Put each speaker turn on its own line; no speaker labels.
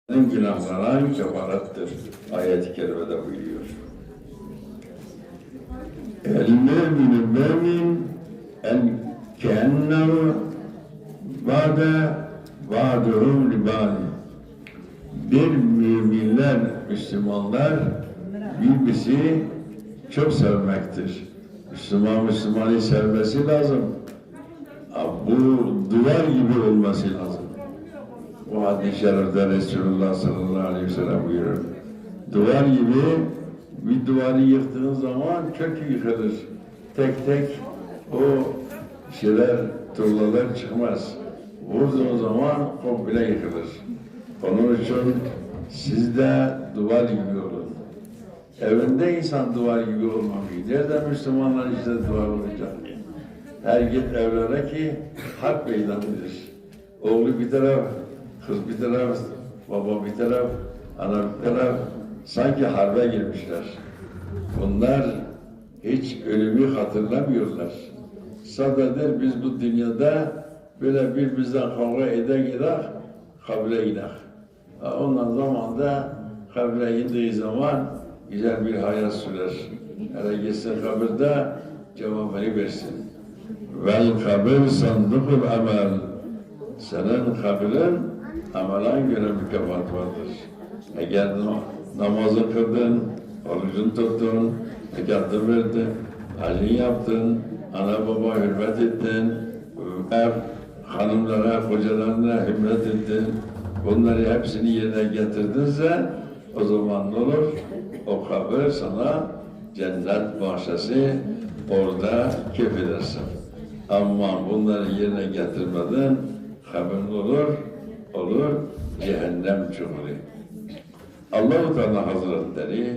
Günahlara kefarattır. Ayet-i kerimede buyuruyor. El-mü'minu mü'min el-kennehu va'duhum libani. Bir müminler, Müslümanlar birbirisi çok sevmektir. Müslümanı sevmesi lazım. Bu duvar gibi olması lazım. Bu hadis-i şerifte Resulullah sallallahu aleyhi ve sellem buyuruyor. Duvar gibi bir duvarı yıktığın zaman kökü yıkılır. Tek tek o tuğlalar çıkmaz. Vurduğun zaman komple yıkılır. Onun için siz de duvar gibi olun. Evinde insan duvar gibi olmamış. Nerede Müslümanlar işte duvar olacak? Her git evlere ki harp meydanıdır. Oğlu bir taraf, kız bir taraf, baba bir taraf, ana bir taraf, sanki harbe girmişler. Bunlar hiç ölümü hatırlamıyorlar. Sadece biz bu dünyada böyle birbirimizden kavga eder kabre iner. Ondan zamanda kabre indiği zaman güzel bir hayat sürer. Hele gitsin kabirde cevabını versin. Vel kabir sandukul amel. Senin kabirin amelan göre mükafat vardır. Eğer namazı kıldın, orucunu tuttun, zekatı verdin, hacın yaptın, ana baba hürmet ettin, hanımlara, kocalarına hürmet ettin, bunları hepsini yerine getirdinse o zaman ne olur? O kabir sana cennet bahçesi, orada keyif edersin. Ama bunları yerine getirmeden kabir olur cehennem çukuru. Allah-u Teala Hazretleri